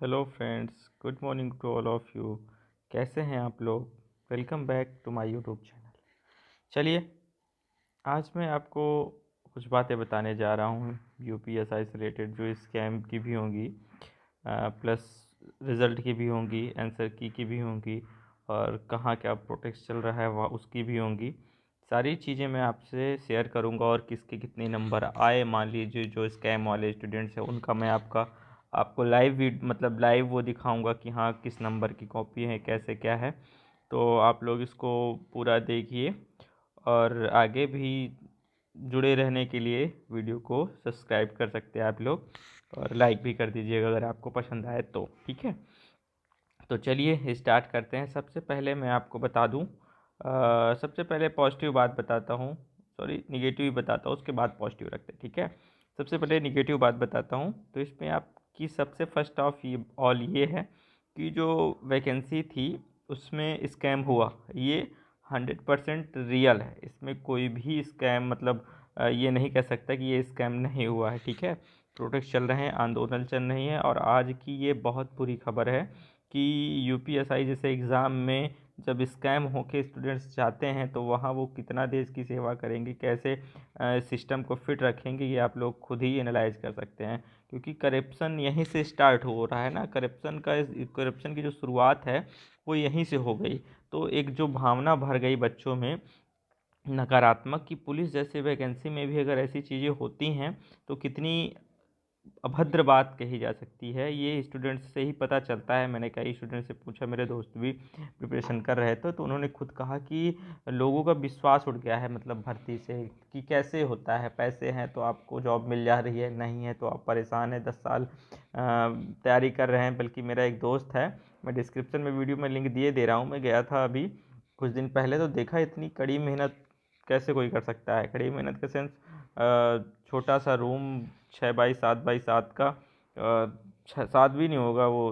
Hello friends, good morning to all of you. कैसे हैं आप लोग? Welcome back to my YouTube channel. चलिए, आज मैं आपको कुछ बातें बताने जा रहा हूँ यूपीएसआई से रिलेटेड, जो स्कैम की भी होंगी, प्लस रिज़ल्ट की भी होंगी, आंसर की भी होंगी, और कहाँ क्या प्रोटेस्ट चल रहा है वह उसकी भी होंगी। सारी चीज़ें मैं आपसे शेयर करूँगा, और किसके कितने नंबर आए, मान लीजिए जो स्कैम वाले स्टूडेंट्स हैं उनका मैं आपको लाइव वो दिखाऊंगा कि हाँ किस नंबर की कॉपी है, कैसे क्या है। तो आप लोग इसको पूरा देखिए, और आगे भी जुड़े रहने के लिए वीडियो को सब्सक्राइब कर सकते हैं आप लोग, और लाइक भी कर दीजिएगा अगर आपको पसंद आए तो, ठीक है। तो चलिए स्टार्ट करते हैं। सबसे पहले मैं आपको बता दूं, सबसे पहले पॉजिटिव बात बताता हूं, सॉरी निगेटिव ही बताता हूं, उसके बाद पॉजिटिव रखते हैं, ठीक है। सबसे पहले निगेटिव बात बताता हूं, तो इसमें आपकी सबसे फर्स्ट ऑफ ऑल ये है कि जो वैकेंसी थी उसमें स्कैम हुआ, ये 100% रियल है। इसमें कोई भी स्कैम ये नहीं कह सकता कि ये स्कैम नहीं हुआ है, ठीक है। प्रोटेस्ट चल रहे हैं, आंदोलन चल रही है, और आज की ये बहुत बुरी खबर है कि यूपीएसआई जैसे एग्ज़ाम में जब स्कैम होके स्टूडेंट्स जाते हैं तो वहाँ वो कितना देश की सेवा करेंगे, कैसे सिस्टम को फिट रखेंगे, ये आप लोग खुद ही एनालाइज कर सकते हैं। क्योंकि करप्शन यहीं से स्टार्ट हो रहा है ना, करप्शन की जो शुरुआत है वो यहीं से हो गई। तो एक जो भावना भर गई बच्चों में नकारात्मक, कि पुलिस जैसे वैकेंसी में भी अगर ऐसी चीज़ें होती हैं तो कितनी अभद्र बात कही जा सकती है, ये स्टूडेंट्स से ही पता चलता है। मैंने कई स्टूडेंट से पूछा, मेरे दोस्त भी प्रिपरेशन कर रहे थे, तो उन्होंने खुद कहा कि लोगों का विश्वास उठ गया है भर्ती से, कि कैसे होता है, पैसे हैं तो आपको जॉब मिल जा रही है, नहीं है तो आप परेशान हैं, 10 साल तैयारी कर रहे हैं। बल्कि मेरा एक दोस्त है, मैं डिस्क्रिप्शन में वीडियो में लिंक दे रहा हूँ, मैं गया था अभी कुछ दिन पहले, तो देखा इतनी कड़ी मेहनत कैसे कोई कर सकता है। कड़ी मेहनत के सेंस, छोटा सा रूम 6x7x7 का, 7 भी नहीं होगा वो,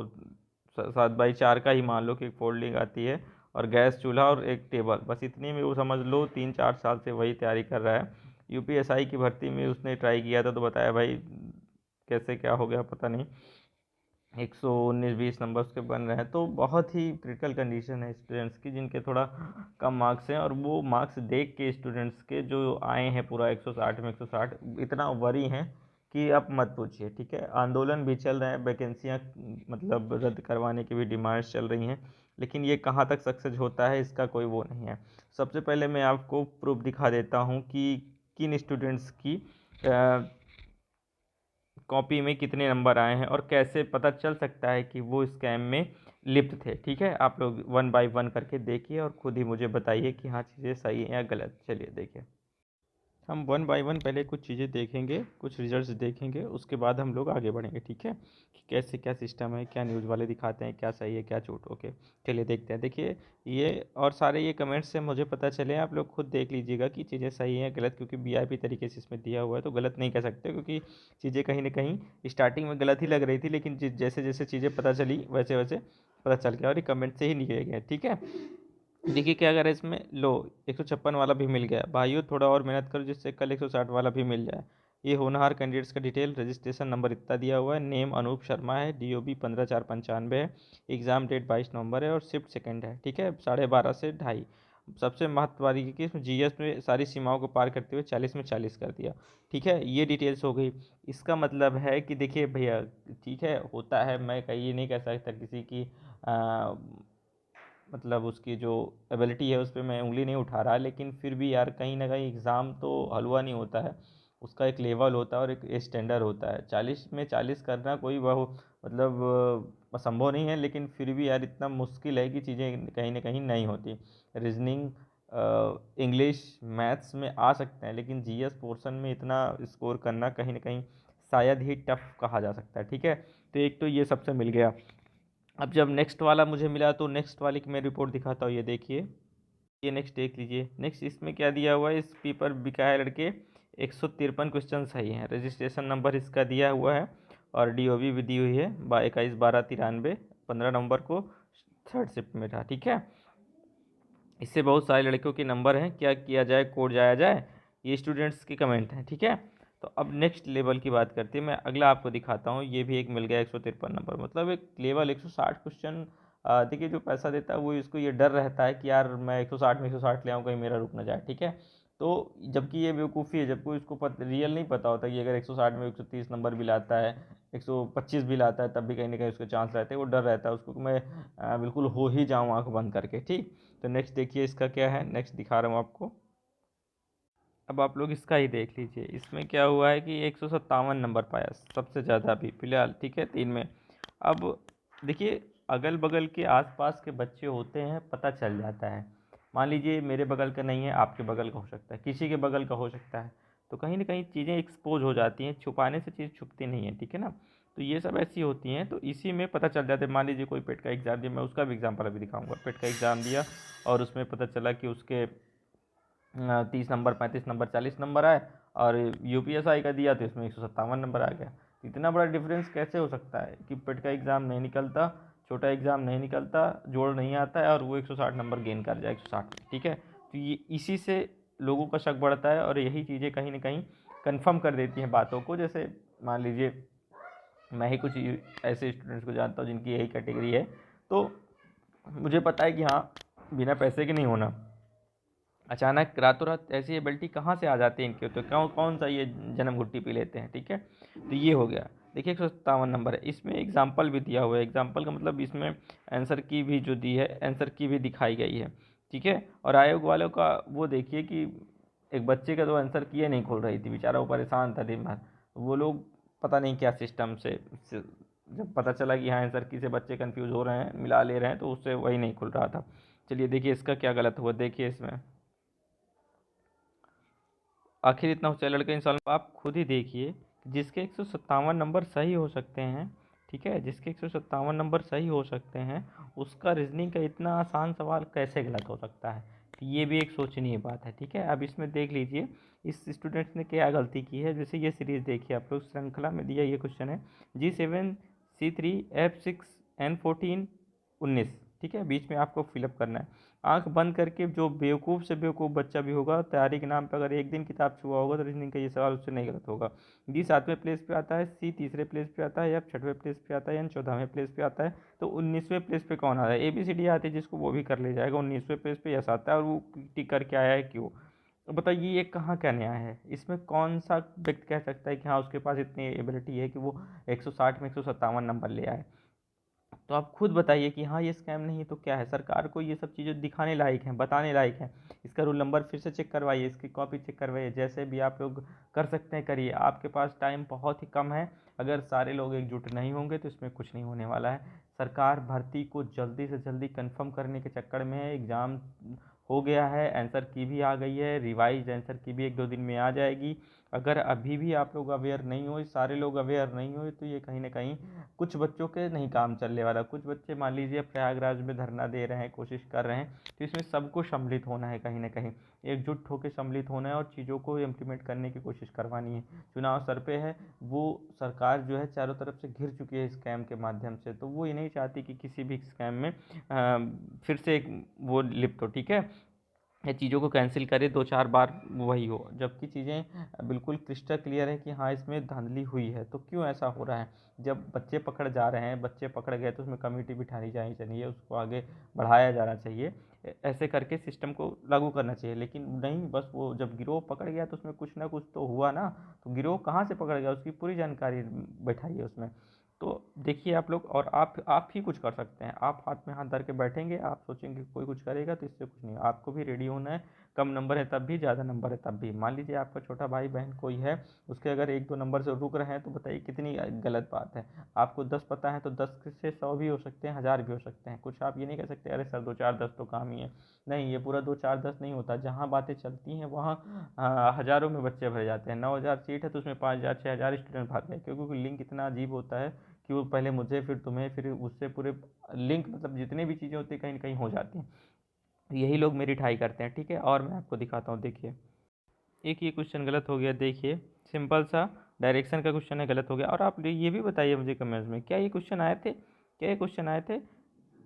7x4 का ही मान लो कि एक फोल्डिंग आती है, और गैस चूल्हा और एक टेबल, बस इतनी में वो समझ लो 3-4 साल से वही तैयारी कर रहा है। यूपीएसआई की भर्ती में उसने ट्राई किया था, तो बताया भाई कैसे क्या हो गया पता नहीं, 119-120 नंबर्स के बन रहे हैं। तो बहुत ही क्रिटिकल कंडीशन है स्टूडेंट्स की, जिनके थोड़ा कम मार्क्स हैं, और वो मार्क्स देख के स्टूडेंट्स के जो आए हैं पूरा 160 में 160, इतना वरी हैं कि आप मत पूछिए, ठीक है। आंदोलन भी चल रहे हैं, वैकेंसियाँ रद्द करवाने की भी डिमांड्स चल रही हैं, लेकिन ये कहाँ तक सक्सेस होता है इसका कोई वो नहीं है। सबसे पहले मैं आपको प्रूफ दिखा देता हूँ कि किन स्टूडेंट्स की कॉपी में कितने नंबर आए हैं, और कैसे पता चल सकता है कि वो स्कैम में लिप्त थे, ठीक है। आप लोग 1 बाय 1 करके देखिए, और खुद ही मुझे बताइए कि हाँ चीज़ें सही हैं या गलत। चलिए देखिए, हम 1 बाय 1 पहले कुछ चीज़ें देखेंगे, कुछ रिजल्ट्स देखेंगे, उसके बाद हम लोग आगे बढ़ेंगे, ठीक है, कि कैसे क्या सिस्टम है, क्या न्यूज़ वाले दिखाते हैं, क्या सही है क्या झूठ। ओके, चलिए देखते हैं। देखिए, ये और सारे ये कमेंट्स से मुझे पता चले, आप लोग खुद देख लीजिएगा कि चीज़ें सही हैं गलत, क्योंकि वीआईपी तरीके से इसमें दिया हुआ है तो गलत नहीं कह सकते, क्योंकि चीज़ें कहीं ना कहीं स्टार्टिंग में गलत ही लग रही थी, लेकिन जैसे जैसे चीज़ें पता चली वैसे वैसे पता चल गया, और ये कमेंट से ही निकले गए, ठीक है। देखिए क्या करें इसमें, लो 156 वाला भी मिल गया। भाइयों थोड़ा और मेहनत करो जिससे कल 160 वाला भी मिल जाए। ये होनहार कैंडिडेट्स का डिटेल, रजिस्ट्रेशन नंबर इतना दिया हुआ है, नेम अनूप शर्मा है, डीओबी 15/4/95 है, एग्ज़ाम डेट 22 नवंबर है, और शिफ्ट सेकंड है, ठीक है, 12:30 से 2:30। सबसे महत्व वाली कि इसमें जीएस में सारी सीमाओं को पार करते हुए 40 में 40 कर दिया, ठीक है। ये डिटेल्स हो गई। इसका मतलब है कि देखिए भैया, ठीक है, होता है, मैं कहीं ये नहीं कह सकता किसी की उसकी जो एबिलिटी है उस पर मैं उंगली नहीं उठा रहा, लेकिन फिर भी यार कहीं ना कहीं एग्ज़ाम तो हलवा नहीं होता है, उसका एक लेवल होता है और एक स्टैंडर्ड होता है। 40 में 40 करना कोई असंभव नहीं है, लेकिन फिर भी यार इतना मुश्किल है कि चीज़ें कहीं ना कहीं नहीं होती। रीजनिंग, इंग्लिश, मैथ्स में आ सकते हैं, लेकिन जीएस पोर्शन में इतना स्कोर करना कहीं ना कहीं शायद ही टफ कहा जा सकता है, ठीक है। तो एक तो ये सबसे मिल गया। अब जब नेक्स्ट वाला मुझे मिला, तो नेक्स्ट वाले की मैं रिपोर्ट दिखाता हूँ, ये देखिए, ये नेक्स्ट देख लीजिए। नेक्स्ट इसमें क्या दिया हुआ है, इस पेपर बिका है लड़के 153 क्वेश्चन सही हैं, रजिस्ट्रेशन नंबर इसका दिया हुआ है, और डीओबी भी दी हुई है 21/12/93, 15 नवंबर को थर्ड शिफ्ट में था, ठीक है। इससे बहुत सारे लड़कियों के नंबर हैं, क्या किया जाए, कोर्ट जाया जाए, ये स्टूडेंट्स के कमेंट हैं, ठीक है। तो अब नेक्स्ट लेवल की बात करते हैं, मैं अगला आपको दिखाता हूँ। ये भी एक मिल गया 153 नंबर, मतलब एक लेवल 160 क्वेश्चन। देखिए जो पैसा देता है वो इसको ये डर रहता है कि यार मैं 160 में 160 ले आऊँ, कहीं मेरा रुक ना जाए, ठीक है। तो जबकि ये बेवकूफ़ी है, जबकि इसको रियल नहीं पता होता कि अगर 160 में 130 नंबर भी लाता है, 125 भी लाता है, तब भी कहीं ना कहीं उसके चांस रहते हैं। वो डर रहता है उसको कि मैं बिल्कुल हो ही जाऊँ आँख बंद करके, ठीक। तो नेक्स्ट देखिए इसका क्या है, नेक्स्ट दिखा रहा हूँ आपको। अब आप लोग इसका ही देख लीजिए, इसमें क्या हुआ है कि 157 नंबर पाया सबसे ज़्यादा अभी फिलहाल, ठीक है, 3 में। अब देखिए अगल बगल के आसपास के बच्चे होते हैं, पता चल जाता है। मान लीजिए मेरे बगल का नहीं है, आपके बगल का हो सकता है, किसी के बगल का हो सकता है। तो कहीं ना कहीं चीज़ें एक्सपोज हो जाती हैं, छुपाने से चीज़ छुपती नहीं है, ठीक है ना। तो ये सब ऐसी होती हैं, तो इसी में पता चल जाता है। मान लीजिए कोई पेट का एग्ज़ाम दिया, मैं उसका भी एग्जाम्पल अभी दिखाऊंगा। पेट का एग्ज़ाम दिया और उसमें पता चला कि उसके 30 नंबर, 35 नंबर, 40 नंबर आए, और यूपीएसआई का दिया तो इसमें 157 नंबर आ गया। इतना बड़ा डिफरेंस कैसे हो सकता है कि पेट का एग्ज़ाम नहीं निकलता, छोटा एग्ज़ाम नहीं निकलता, जोड़ नहीं आता है, और वो 160 नंबर गेन कर जाए 160 में, ठीक है। तो ये इसी से लोगों का शक बढ़ता है, और यही चीज़ें कहीं ना कहीं कन्फर्म कर देती हैं बातों को। जैसे मान लीजिए मैं ही कुछ ऐसे स्टूडेंट्स को जानता हूँ जिनकी यही कैटेगरी है, तो मुझे पता है कि हाँ, बिना पैसे के नहीं होना। अचानक रातों रात ऐसी एबिलिटी कहाँ से आ जाती है इनके, तो कौन कौन सा ये जन्म घुट्टी पी लेते हैं, ठीक है। तो ये हो गया। देखिए 157 नंबर है, इसमें एग्जाम्पल भी दिया हुआ है। एग्जाम्पल का मतलब इसमें आंसर की भी जो दी है, आंसर की भी दिखाई गई है, ठीक है। और आयोग वालों का वो देखिए कि एक बच्चे का तो आंसर की नहीं खुल रही थी, बेचारा वो परेशान था दिन भर। वो लोग पता नहीं क्या सिस्टम से जब पता चला कि हाँ आंसर की से बच्चे कंफ्यूज हो रहे हैं, मिला ले रहे हैं, तो उससे वही नहीं खुल रहा था। चलिए देखिए इसका क्या गलत हुआ, देखिए इसमें आखिर इतना ऊँचा लड़का इंसान, आप खुद ही देखिए जिसके 157 नंबर सही हो सकते हैं, ठीक है, जिसके 157 नंबर सही हो सकते हैं, उसका रीजनिंग का इतना आसान सवाल कैसे गलत हो सकता है। तो ये भी एक सोचनीय बात है, ठीक है। अब इसमें देख लीजिए इस स्टूडेंट्स ने क्या गलती की है। जैसे ये सीरीज़ देखिए आप लोग, श्रृंखला में दिया ये क्वेश्चन है, G7, C3, F6, N14, 19, ठीक है। बीच में आपको फिलअप करना है। आंख बंद करके जो बेवकूफ़ से बेवकूफ़ बच्चा भी होगा, तैयारी के नाम पर अगर एक दिन किताब छुआ होगा, तो रीजनिंग का ये सवाल उससे नहीं गलत होगा। डी 7वें प्लेस पे आता है, सी तीसरे प्लेस पे आता है, एफ 6वें प्लेस पे आता है, एन 14वें प्लेस पे आता है। तो 19वें प्लेस पे कौन आता है, ए बी सी डी आती है जिसको, वो भी कर ले जाएगा। 19वें प्लेस पे यस आता है, और वो टिक करके आया है क्यों। तो बताइए ये कहाँ का न्याय है। इसमें कौन सा व्यक्ति कह सकता है कि हाँ उसके पास इतनी एबिलिटी है कि वो 160 में 157 नंबर ले आए। तो आप खुद बताइए कि हाँ ये स्कैम नहीं है तो क्या है। सरकार को ये सब चीज़ें दिखाने लायक हैं, बताने लायक हैं। इसका रोल नंबर फिर से चेक करवाइए, इसकी कॉपी चेक करवाइए, जैसे भी आप लोग कर सकते हैं करिए। आपके पास टाइम बहुत ही कम है, अगर सारे लोग एकजुट नहीं होंगे तो इसमें कुछ नहीं होने वाला है। सरकार भर्ती को जल्दी से जल्दी कंफर्म करने के चक्कर में है। एग्ज़ाम हो गया है, आंसर की भी आ गई है, रिवाइज आंसर की भी 1-2 दिन में आ जाएगी। अगर अभी भी आप लोग अवेयर नहीं हो, सारे लोग अवेयर नहीं हो, तो ये कहीं ना कहीं कुछ बच्चों के नहीं काम चलने वाला। कुछ बच्चे मान लीजिए प्रयागराज में धरना दे रहे हैं, कोशिश कर रहे हैं, तो इसमें सबको सम्मिलित होना है, कहीं ना कहीं एकजुट होकर सम्मिलित होना है, और चीज़ों को इम्प्लीमेंट करने की कोशिश करवानी है। चुनाव सर पे है, वो सरकार जो है चारों तरफ से घिर चुकी है स्कैम के माध्यम से, तो वो ये नहीं चाहती कि किसी भी स्कैम में फिर से एक वो लिप्त हो, ठीक है। या चीज़ों को कैंसिल करे 2-4 बार वही हो, जबकि चीज़ें बिल्कुल क्रिस्टल क्लियर है कि हाँ इसमें धांधली हुई है। तो क्यों ऐसा हो रहा है। जब बच्चे पकड़ जा रहे हैं, बच्चे पकड़ गए, तो उसमें कमेटी बिठानी जानी चाहिए, उसको आगे बढ़ाया जाना चाहिए। ऐसे करके सिस्टम को लागू करना चाहिए, लेकिन नहीं, बस वो जब गिरोह पकड़ गया तो उसमें कुछ ना कुछ तो हुआ ना। तो गिरोह कहाँ से पकड़ गया, उसकी पूरी जानकारी बैठाइए उसमें। तो देखिए आप लोग, और आप ही कुछ कर सकते हैं। आप हाथ में हाथ धर के बैठेंगे, आप सोचेंगे कोई कुछ करेगा, तो इससे कुछ नहीं। आपको भी रेडी होना है। कम नंबर है तब भी, ज़्यादा नंबर है तब भी। मान लीजिए आपका छोटा भाई बहन कोई है, उसके अगर 1-2 नंबर से रुक रहे हैं, तो बताइए कितनी गलत बात है। आपको 10 पता है तो 10 से 100 भी हो सकते हैं, 1000 भी हो सकते हैं। कुछ आप ये नहीं कह सकते अरे सर 2-4-10 तो काम ही है। नहीं, ये पूरा 2-4-10 नहीं होता। जहाँ बातें चलती हैं वहाँ हज़ारों में बच्चे भर जाते हैं। 9000 सीट है तो उसमें 5000 6000 स्टूडेंट भाग गए, क्योंकि लिंक इतना अजीब होता है कि वो पहले मुझे, फिर तुम्हें, फिर उससे पूरे लिंक, मतलब जितनी भी चीज़ें होती हैं कहीं ना कहीं हो जाती हैं। यही लोग मेरी ठाई करते हैं, ठीक है। और मैं आपको दिखाता हूँ, देखिए एक ये क्वेश्चन गलत हो गया। देखिए सिंपल सा डायरेक्शन का क्वेश्चन है, गलत हो गया। और आप ये भी बताइए मुझे कमेंट्स में, क्या ये क्वेश्चन आए थे, क्या ये क्वेश्चन आए थे।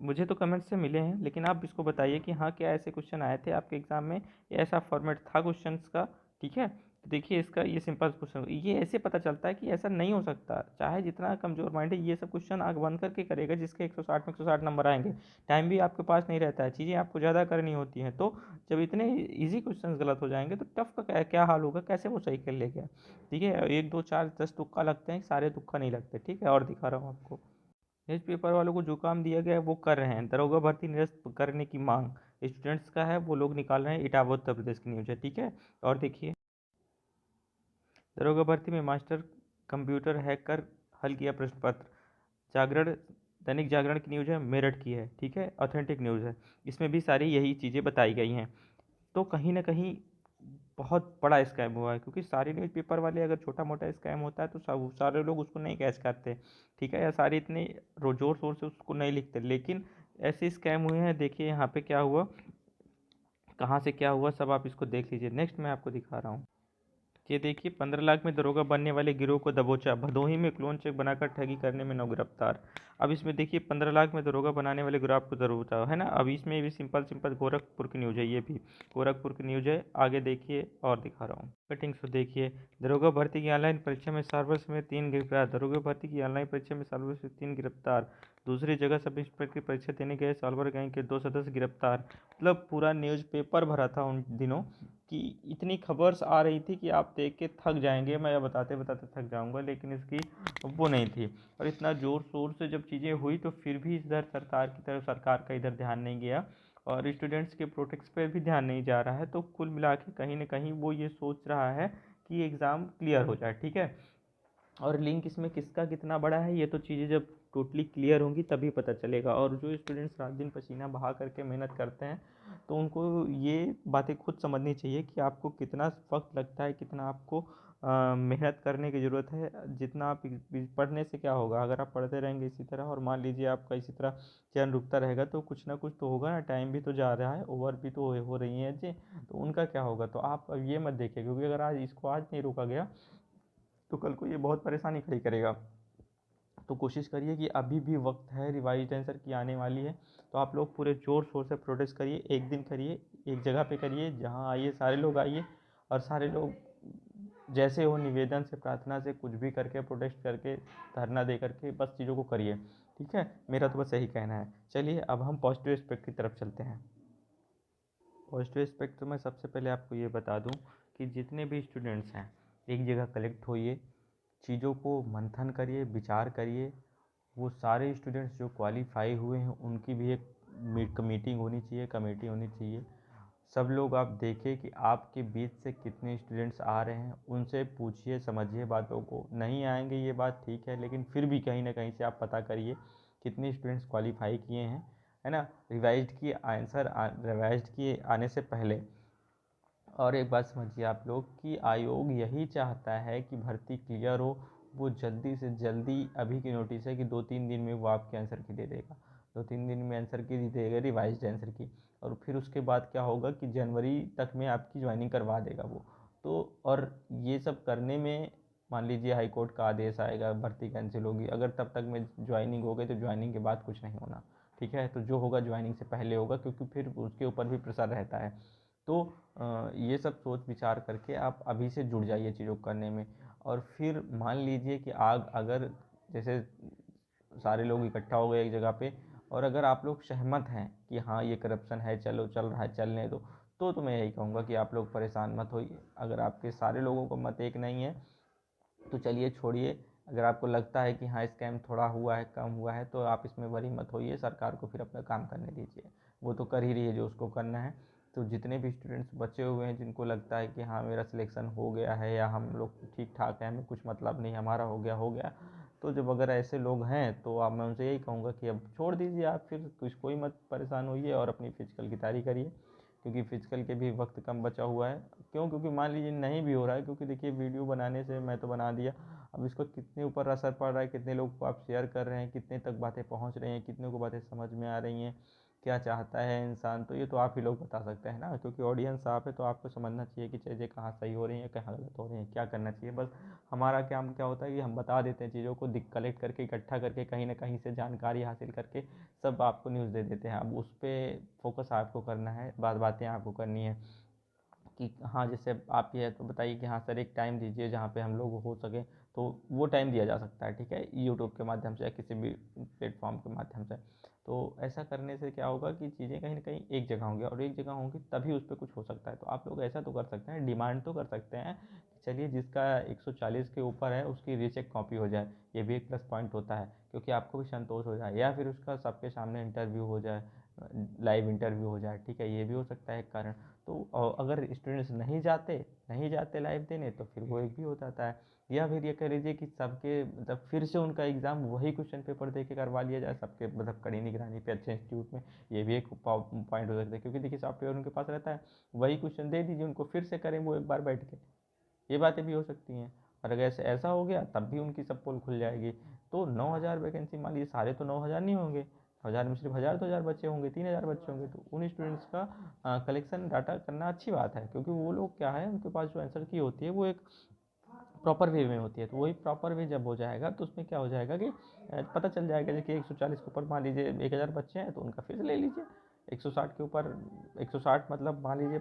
मुझे तो कमेंट से मिले हैं, लेकिन आप इसको बताइए कि हाँ क्या ऐसे क्वेश्चन आए थे आपके एग्ज़ाम में, या ऐसा फॉर्मेट था क्वेश्चंस का, ठीक है। तो देखिए इसका ये सिंपल क्वेश्चन, ये ऐसे पता चलता है कि ऐसा नहीं हो सकता, चाहे जितना कमज़ोर माइंड है ये सब क्वेश्चन आँख बंद करके करेगा, जिसके 160 में 160 नंबर आएंगे। टाइम भी आपके पास नहीं रहता है, चीज़ें आपको ज़्यादा करनी होती हैं, तो जब इतने इजी क्वेश्चन गलत हो जाएंगे तो टफ का क्या हाल होगा, कैसे वो सही कर लेगा। ठीक है, 1 2 4 10 तुक्का लगते हैं, सारे तुक्का नहीं लगते। ठीक है, और दिखा रहा हूँ आपको, न्यूज़ पेपर वालों को जो काम दिया गया है वो कर रहे हैं। दरोगा भर्ती निरस्त करने की मांग स्टूडेंट्स का है, वो लोग निकाल रहे हैं। इटावा उत्तर प्रदेश की न्यूज़ है। ठीक है, और देखिए, दरोगा भर्ती में मास्टर कंप्यूटर हैक कर हल किया प्रश्न पत्र। जागरण, दैनिक जागरण की न्यूज़ है, मेरठ की है। ठीक है, ऑथेंटिक न्यूज़ है, इसमें भी सारी यही चीज़ें बताई गई हैं। तो कहीं ना कहीं बहुत बड़ा स्कैम हुआ है, क्योंकि सारे न्यूज़ पेपर वाले, अगर छोटा मोटा स्कैम होता है तो सब सारे लोग उसको नहीं कैच करते। ठीक है, या सारे इतने जोर शोर से उसको नहीं लिखते, लेकिन ऐसे स्कैम हुए हैं। देखिए यहाँ पे क्या हुआ, कहाँ से क्या हुआ, सब आप इसको देख लीजिए। नेक्स्ट मैं आपको दिखा रहा हूँ। ये देखिए, 15 लाख में दरोगा बनने वाले गिरोह को दबोचा। भदोही में क्लोन चेक बनाकर ठगी करने में 9 गिरफ्तार। अब इसमें देखिए, 15 लाख में दरोगा बनाने वाले गिरोह को दबोचा है ना। अब इसमें भी सिंपल सिंपल गोरखपुर की न्यूज़ है, ये भी गोरखपुर की न्यूज़ है। आगे देखिए और दिखा रहा हूँ कटिंग से। देखिए, दरोगा भर्ती की ऑनलाइन परीक्षा में सार्वर समेत 3 गिरफ्तार। दरोगा भर्ती की ऑनलाइन परीक्षा में सार्वर से 3 गिरफ्तार। दूसरी जगह सब इंस्पेक्टर की परीक्षा देने गए साल्वर गैंग के 2 सदस्य गिरफ्तार। मतलब पूरा न्यूज़पेपर भरा था उन दिनों, कि इतनी खबर्स आ रही थी कि आप देख के थक जाएंगे, मैं बताते बताते थक जाऊंगा, लेकिन इसकी वो नहीं थी। और इतना ज़ोर शोर से जब चीज़ें हुई तो फिर भी इधर सरकार की तरफ, सरकार का इधर ध्यान नहीं गया, और स्टूडेंट्स के प्रोटेक्ट्स पे भी ध्यान नहीं जा रहा है। तो कुल मिला के कहीं ना कहीं वो ये सोच रहा है कि एग्ज़ाम क्लियर हो जाए। ठीक है, और लिंक इसमें किसका कितना बड़ा है, ये तो चीज़ें जब टोटली क्लियर होंगी तभी पता चलेगा। और जो स्टूडेंट्स रात दिन पसीना बहा करके मेहनत करते हैं, तो उनको ये बातें खुद समझनी चाहिए कि आपको कितना वक्त लगता है, कितना आपको मेहनत करने की ज़रूरत है। जितना आप पढ़ने से क्या होगा, अगर आप पढ़ते रहेंगे इसी तरह, और मान लीजिए आपका इसी तरह चयन रुकता रहेगा, तो कुछ ना कुछ तो होगा ना, टाइम भी तो जा रहा है, ओवर भी तो हो रही है जी, तो उनका क्या होगा। तो आप अब ये मत देखिए, क्योंकि अगर आज इसको आज नहीं रोका गया तो कल को ये बहुत परेशानी खड़ी करेगा। तो कोशिश करिए कि अभी भी वक्त है, रिवाइज आंसर की आने वाली है, तो आप लोग पूरे ज़ोर शोर से प्रोटेस्ट करिए। एक दिन करिए, एक जगह पे करिए, जहाँ आइए सारे लोग आइए, और सारे लोग जैसे हो निवेदन से, प्रार्थना से, कुछ भी करके, प्रोटेस्ट करके, धरना दे करके बस चीज़ों को करिए। ठीक है, मेरा तो बस यही कहना है। चलिए अब हम पॉजिटिव एस्पेक्ट की तरफ चलते हैं। पॉजिटिव एस्पेक्ट तो मैं सबसे पहले आपको ये बता दूं कि जितने भी स्टूडेंट्स हैं, एक जगह कलेक्ट होइए, चीज़ों को मंथन करिए, विचार करिए। वो सारे स्टूडेंट्स जो क्वालिफाई हुए हैं उनकी भी एक मीटिंग होनी चाहिए, कमेटी होनी चाहिए। सब लोग आप देखें कि आपके बीच से कितने स्टूडेंट्स आ रहे हैं, उनसे पूछिए, समझिए बातों को। नहीं आएंगे ये बात ठीक है, लेकिन फिर भी कहीं ना कहीं से आप पता करिए कितने स्टूडेंट्स क्वालिफाई किए हैं, है ना। रिवाइज्ड किए आने से पहले। और एक बात समझिए आप लोग, कि आयोग यही चाहता है कि भर्ती क्लियर हो। वो जल्दी से जल्दी, अभी की नोटिस है कि 2-3 दिन में वो आपके आंसर की दे देगा, 2-3 दिन में आंसर की दे देगा, रिवाइज्ड आंसर की। और फिर उसके बाद क्या होगा कि जनवरी तक में आपकी ज्वाइनिंग करवा देगा वो। तो और ये सब करने में, मान लीजिए हाई कोर्ट का आदेश आएगा, भर्ती कैंसिल होगी, अगर तब तक में ज्वाइनिंग हो गई तो ज्वाइनिंग के बाद कुछ नहीं होना। ठीक है, तो जो होगा ज्वाइनिंग से पहले होगा, क्योंकि फिर उसके ऊपर भी प्रेशर रहता है। तो ये सब सोच विचार करके आप अभी से जुड़ जाइए चीज़ों को करने में। और फिर मान लीजिए कि आग अगर, जैसे सारे लोग इकट्ठा हो गए एक जगह पे, और अगर आप लोग सहमत हैं कि हाँ ये करप्शन है, चलो चल रहा है, चलने दो, तो मैं यही कहूँगा कि आप लोग परेशान मत होइए। अगर आपके सारे लोगों को मत एक नहीं है तो चलिए छोड़िए। अगर आपको लगता है कि हाँ स्कैम थोड़ा हुआ है, कम हुआ है, तो आप इसमें वरी मत होइए, सरकार को फिर अपना काम करने दीजिए। वो तो कर ही रही है जो उसको करना है। तो जितने भी स्टूडेंट्स बचे हुए हैं, जिनको लगता है कि हाँ मेरा सिलेक्शन हो गया है, या हम लोग ठीक ठाक हैं, हमें कुछ मतलब नहीं, हमारा हो गया हो गया, तो जब अगर ऐसे लोग हैं तो आप, मैं उनसे यही कहूँगा कि अब छोड़ दीजिए, आप फिर कुछ कोई मत परेशान होइए, और अपनी फिजिकल की तैयारी करिए, क्योंकि फिजिकल के भी वक्त कम बचा हुआ है। क्यों, क्योंकि मान लीजिए नहीं भी हो रहा है, क्योंकि देखिए वीडियो बनाने से मैं तो बना दिया, अब इसको कितने ऊपर असर पड़ रहा है, कितने लोग को आप शेयर कर रहे हैं, कितने तक बातें पहुंच रही हैं, कितने को बातें समझ में आ रही हैं, क्या चाहता है इंसान, तो ये तो आप ही लोग बता सकते हैं ना, क्योंकि ऑडियंस आप है, तो आपको समझना चाहिए कि चीज़ें कहाँ सही हो रही हैं, कहाँ गलत हो रही हैं, क्या करना चाहिए। बस हमारा काम क्या होता है कि हम बता देते हैं चीज़ों को, कलेक्ट करके, इकट्ठा करके, कहीं ना कहीं से जानकारी हासिल करके सब आपको न्यूज़ दे देते हैं। अब उस पर फोकस आपको करना है, बातें आपको करनी है। कि हाँ जैसे आप ही है तो बताइए कि हाँ सर एक टाइम दीजिए जहाँ पे हम लोग हो सके, तो वो टाइम दिया जा सकता है, ठीक है, यूट्यूब के माध्यम से या किसी भी प्लेटफॉर्म के माध्यम से। तो ऐसा करने से क्या होगा कि चीज़ें कहीं ना कहीं एक जगह होंगी, और एक जगह होंगी तभी उस पर कुछ हो सकता है। तो आप लोग ऐसा तो कर सकते हैं, डिमांड तो कर सकते हैं कि चलिए जिसका 140 के ऊपर है उसकी रीचेक कॉपी हो जाए, ये भी एक प्लस पॉइंट होता है, क्योंकि आपको भी संतोष हो जाए, या फिर उसका सबके सामने इंटरव्यू हो जाए, लाइव इंटरव्यू हो जाए, ठीक है, ये भी हो सकता है एक कारण। तो अगर स्टूडेंट्स नहीं जाते लाइव देने तो फिर वो एक भी हो जाता है। या फिर ये कह लीजिए कि सबके मतलब फिर से उनका एग्ज़ाम वही क्वेश्चन पेपर दे के करवा लिया जाए सबके मतलब कड़ी निगरानी पे अच्छे इंस्टीट्यूट में, ये भी एक पॉइंट हो सकता है, क्योंकि देखिए सॉफ्टवेयर उनके पास रहता है, वही क्वेश्चन दे दीजिए उनको, फिर से करें वो एक बार बैठ के, ये बातें भी हो सकती हैं। और अगर ऐसे ऐसा हो गया तब भी उनकी सब पोल खुल जाएगी। तो 9,000 वैकेंसी, मान लीजिए सारे तो 9,000 नहीं होंगे, 1,000 में सिर्फ 1,000-2,000 बच्चे होंगे, 3,000 बच्चे होंगे, तो उन स्टूडेंट्स का कलेक्शन डाटा करना अच्छी बात है, क्योंकि वो लोग क्या है उनके पास जो आंसर की होती है वो एक प्रॉपर वे में होती है। तो वही प्रॉपर वे जब हो जाएगा तो उसमें क्या हो जाएगा कि पता चल जाएगा जैसे कि 140 के ऊपर मान लीजिए 1,000 बच्चे हैं तो उनका फिर से ले लीजिए, 160 के ऊपर 160 मतलब मान लीजिए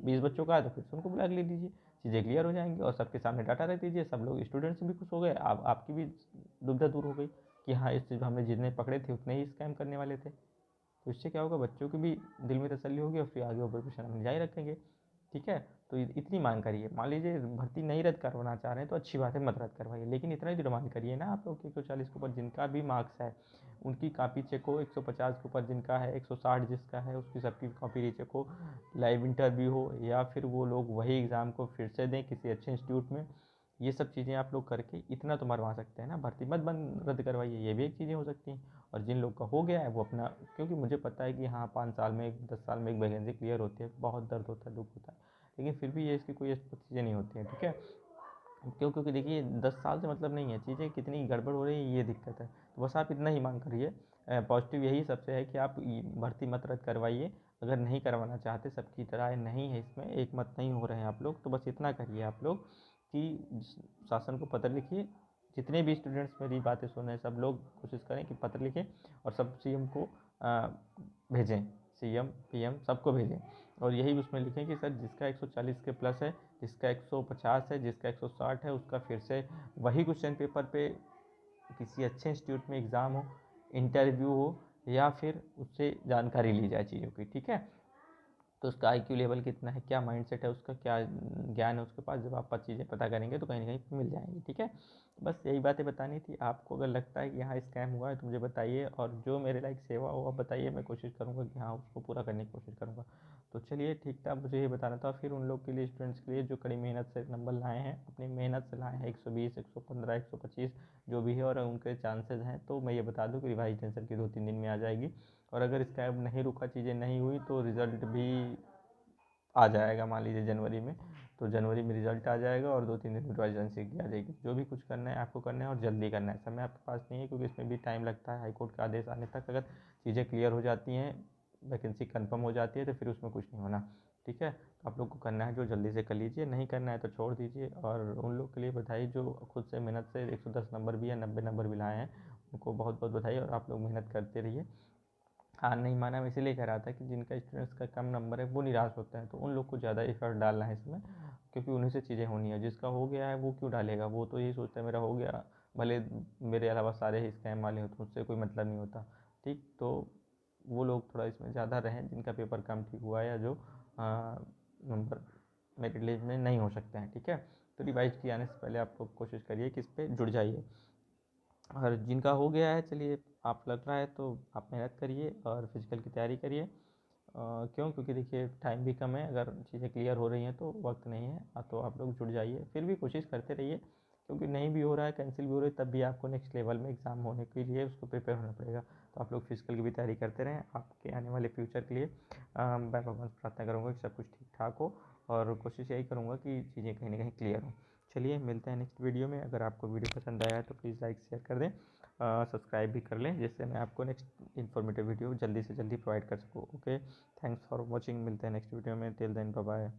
20 बच्चों का है तो फिर से उनको बुला के ले लीजिए, चीज़ें क्लियर हो जाएंगी और सबके सामने डाटा रख दीजिए, सब लोग स्टूडेंट्स भी खुश हो गए, आप आपकी भी दुविधा दूर हो गई कि हाँ इस चीज़ हमने जितने पकड़े थे उतने ही स्कैम करने वाले थे। तो इससे क्या होगा, बच्चों की भी दिल में तसल्ली होगी और फिर आगे वो प्रिपरेशन अपनी जारी रखेंगे, ठीक है। तो इतनी मांग करिए, मान लीजिए भर्ती नहीं रद्द करवाना चाह रहे हैं तो अच्छी बात है, मत रद्द करवाइए, लेकिन इतना ही डिमांड करिए ना आप लोग कि 140 के ऊपर जिनका भी मार्क्स है उनकी कॉपी चेक हो, 150 के ऊपर जिनका है, 160 जिसका है उसकी सबकी कॉपी रीचेक हो, लाइव इंटरव्यू हो, या फिर वो लोग वही एग्ज़ाम को फिर से दें किसी अच्छे इंस्टीट्यूट में। ये सब चीज़ें आप लोग करके इतना तो मरवा सकते हैं ना, भर्ती मत बंद रद्द करवाइए, ये भी एक चीज़ें हो सकती हैं। और जिन लोग का हो गया है वो अपना, क्योंकि मुझे पता है कि हाँ 5 साल में 10 साल में एक वैकेंसी क्लियर होती है, बहुत दर्द होता है, दुख होता है, लेकिन फिर भी ये इसकी कोई चीज़ें नहीं होती हैं, ठीक है। क्यों, क्योंकि देखिए 10 साल से मतलब नहीं है, चीज़ें कितनी गड़बड़ हो रही है ये दिक्कत है, तो बस आप इतना ही मांग करिए। पॉजिटिव यही सबसे है कि आप भर्ती मत रद्द करवाइए, अगर नहीं करवाना चाहते, सबकी राय नहीं है इसमें, एक मत नहीं हो रहे हैं आप लोग, तो बस इतना करिए आप लोग कि शासन को पत्र लिखिए, जितने भी स्टूडेंट्स मेरी बातें सुन रहे हैं सब लोग कोशिश करें कि पत्र लिखें और सब सीएम को भेजें, सीएम पीएम सबको भेजें, और यही उसमें लिखें कि सर जिसका 140 के प्लस है, जिसका 150 है, जिसका 160 है, उसका फिर से वही क्वेश्चन पेपर पे किसी अच्छे इंस्टीट्यूट में एग्ज़ाम हो, इंटरव्यू हो, या फिर उससे जानकारी ली जाए चीज़ों की, ठीक है। तो उसका आईक्यू लेवल कितना है, क्या माइंडसेट है उसका, क्या ज्ञान है उसके पास, जब आप चीज़ें पता करेंगे तो कहीं ना कहीं मिल जाएंगी, ठीक है। बस यही बातें बतानी थी आपको, अगर लगता है कि यहाँ स्कैम हुआ है तो मुझे बताइए, और जो मेरे लायक सेवा हो आप बताइए, मैं कोशिश करूँगा कि हाँ उसको पूरा करने की कोशिश करूँगा। तो चलिए ठीक था, मुझे ये बताना था फिर उन लोग के लिए, स्टूडेंट्स के लिए जो कड़ी मेहनत से नंबर लाए हैं, अपनी मेहनत से लाए हैं, 120 115 125 जो भी है, और उनके चांसेस हैं, तो मैं ये बता दूँ कि रिवाइज आंसर की 2-3 दिन में आ जाएगी, और अगर स्कैम नहीं रुका, चीज़ें नहीं हुई तो रिज़ल्ट भी आ जाएगा, मान लीजिए जनवरी में, तो जनवरी में रिजल्ट आ जाएगा और 2-3 दिन में रिवाइज आंसर की आ जाएगी। जो भी कुछ करना है आपको करना है और जल्दी करना है, समय आपके पास नहीं है, क्योंकि इसमें भी टाइम लगता है हाईकोर्ट का आदेश आने तक, अगर चीज़ें क्लियर हो जाती हैं, वैकेंसी कंफर्म हो जाती है तो फिर उसमें कुछ नहीं होना, ठीक है। तो आप लोग को करना है जो जल्दी से कर लीजिए, नहीं करना है तो छोड़ दीजिए। और उन लोग के लिए बधाई जो खुद से मेहनत से 110 नंबर भी या 90 नंबर भी लाए हैं, उनको बहुत बहुत बधाई, और आप लोग मेहनत करते रहिए। हार नहीं माना, मैं इसीलिए कह रहा था कि जिनका स्टूडेंट्स का कम नंबर है वो निराश होता है, तो उन लोग को ज़्यादा एफर्ट डालना है इसमें, क्योंकि उन्हीं से चीज़ें होनी है, जिसका हो गया है वो क्यों डालेगा, वो तो यही सोचता है मेरा हो गया, भले मेरे अलावा सारे ही स्कैम वाले हो तो मुझसे कोई मतलब नहीं होता, ठीक। तो वो लोग थोड़ा इसमें ज़्यादा रहें जिनका पेपर कम ठीक हुआ है, या जो नंबर मेरिट लिस्ट में नहीं हो सकते हैं, ठीक है। तो रिवाइज किए आने से पहले आप लोग कोशिश करिए कि इस पर जुड़ जाइए, और जिनका हो गया है चलिए आप लग रहा है तो आप मेहनत करिए और फिजिकल की तैयारी करिए। क्यों, क्योंकि देखिए टाइम भी कम है, अगर चीज़ें क्लियर हो रही हैं तो वक्त नहीं है, तो आप लोग जुड़ जाइए, फिर भी कोशिश करते रहिए, क्योंकि नहीं भी हो रहा है, कैंसिल भी हो रही है, तब भी आपको नेक्स्ट लेवल में एग्ज़ाम होने के लिए उसको प्रिपेयर होना पड़ेगा। तो आप लोग फिजिकल की भी तैयारी करते रहें, आपके आने वाले फ्यूचर के लिए मैं भगवान से प्रार्थना करूँगा कि सब कुछ ठीक ठाक हो, और कोशिश यही करूँगा कि चीज़ें कहीं ना कहीं क्लियर हों। चलिए मिलते हैं नेक्स्ट वीडियो में, अगर आपको वीडियो पसंद आया है तो प्लीज़ लाइक शेयर कर दें, सब्सक्राइब भी कर लें, जिससे मैं आपको नेक्स्ट इन्फॉर्मेटिव वीडियो जल्दी से जल्दी प्रोवाइड कर सकूँ। ओके, थैंक्स फॉर वॉचिंग, मिलते हैं नेक्स्ट वीडियो में, टिल देन बाय बाय।